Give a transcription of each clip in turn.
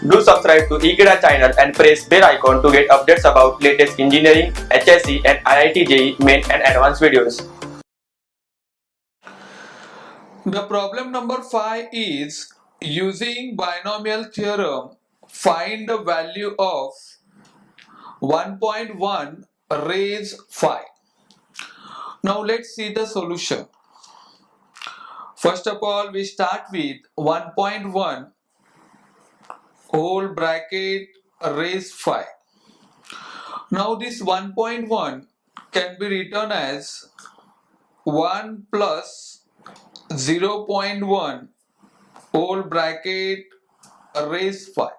Do subscribe to Ekeeda channel and press bell icon to get updates about latest engineering, HSC and IIT JEE main and advanced videos. The problem number 5 is using binomial theorem, find the value of 1.1 raise 5. Now let's see the solution. First of all, we start with 1.1 whole bracket raise 5. Now this 1.1 can be written as 1 plus 0.1 whole bracket raise 5.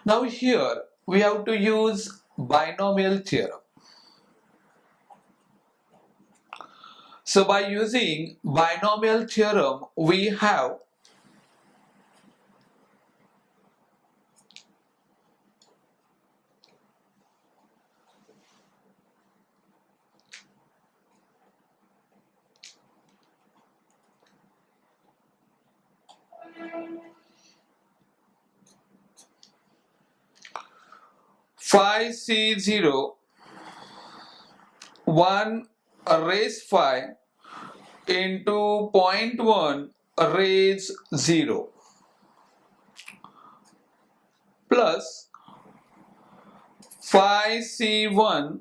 Now here we have to use binomial theorem. So by using binomial theorem we have phi C0 1 raise 5 into 0.1 raise 0 plus phi C1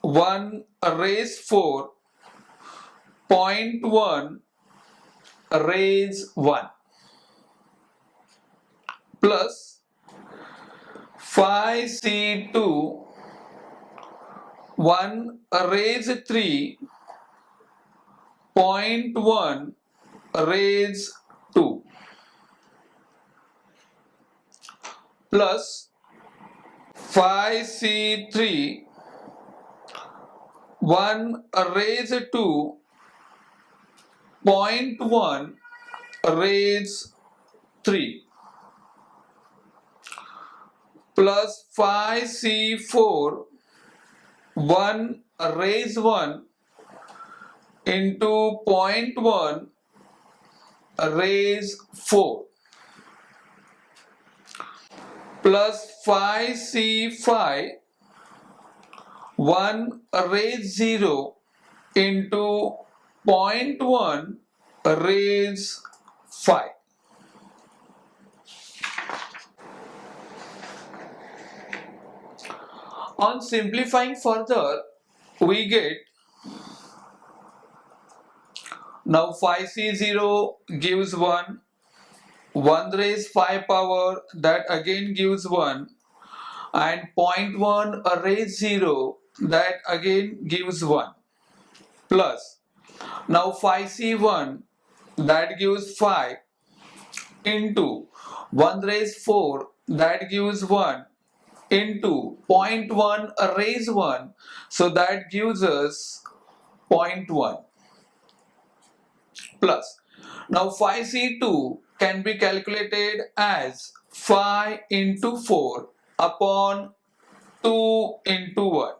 1 raise 4 0.1 raise 1 plus phi C2 1 raise 3 0.1 raise 2 plus phi C3 1 raise 2 0.1 raise 3 plus phi C4 1 raise 1 into 0.1 raise 4 plus phi C5 1 raise 0 into 0.1 raise 5. On simplifying further, we get now phi C0 gives 1, 1 raise 5 power that again gives 1, and 0.1 raise 0 that again gives 1 plus now phi C1 that gives 5 into 1 raise 4 that gives 1 into 0.1 raise 1, so that gives us 0.1 plus now phi C2 can be calculated as phi into 4 upon 2 into 1.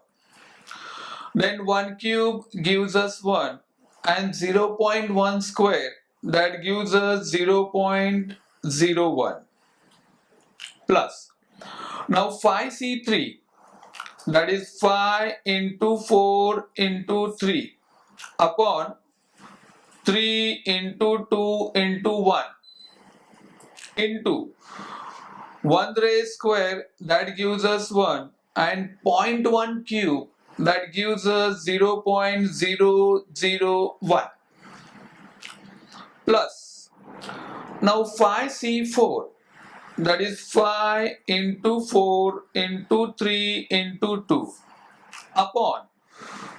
Then 1 cube gives us 1 and 0.1 square that gives us 0.01 plus now phi C3 that is phi into 4 into 3 upon 3 into 2 into 1 into 1 raised square that gives us 1 and 0.1 cube that gives us 0.001 plus now phi C4 that is phi into 4 into 3 into 2 upon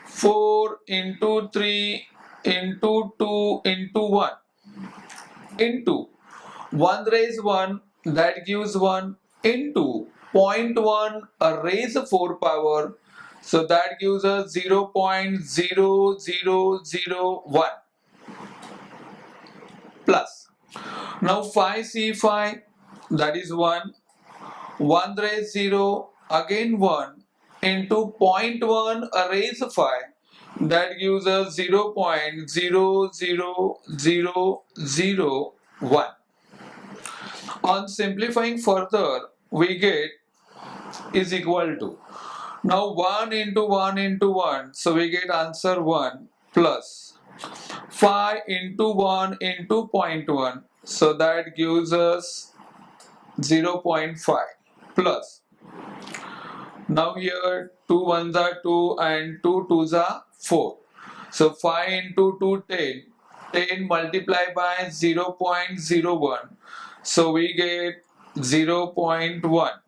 4 into 3 into 2 into 1 into 1 raise 1 that gives 1 into 0.1 raise 4 power, so that gives us 0.0001 plus now phi C5 that is 1, 1 raise 0 again 1 into 0.1 raise 5 that gives us 0.00001 On simplifying further, we get is equal to, now 1 into 1 into 1, so we get answer 1 plus 5 into 1 into 0.1, so that gives us 0.5 plus, now here 2 ones are 2 and 2 twos are 4, so 5 into 2 10, 10 multiplied by 0.01, so we get 0.1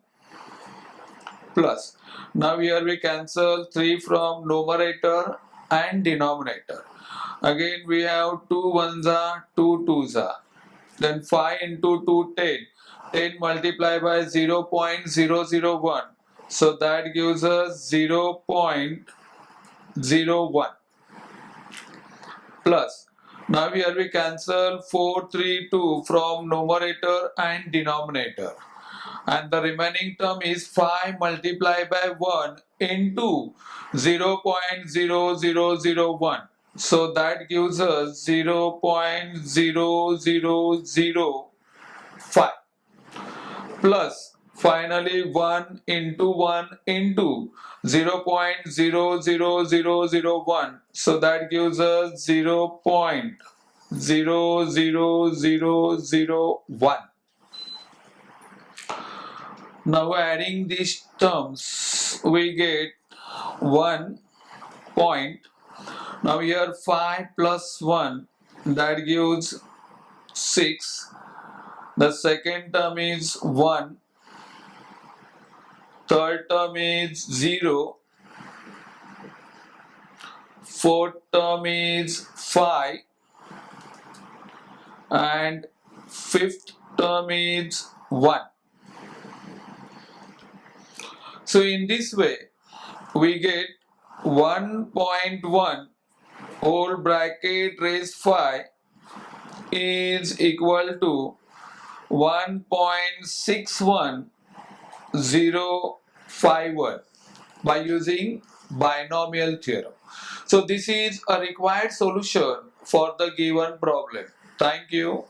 plus, now here we cancel 3 from numerator and denominator, again we have 2 ones are 2 twos are, then 5 into 2 10, 10 multiplied by 0.001, so that gives us 0.01 plus, now here we cancel 4 3 2 from numerator and denominator, and the remaining term is 5 multiplied by 1 into 0.0001, so that gives us 0.0005 plus, finally 1 into 1 into 0.00001, so that gives us 0.00001. Now adding these terms, we get 1 point. Now here 5 plus 1, that gives 6. The second term is 1. Third term is 0. Fourth term is 5. And fifth term is 1. So in this way, we get 1.1 whole bracket raised 5 is equal to 1.61051 by using binomial theorem. So this is a required solution for the given problem. Thank you.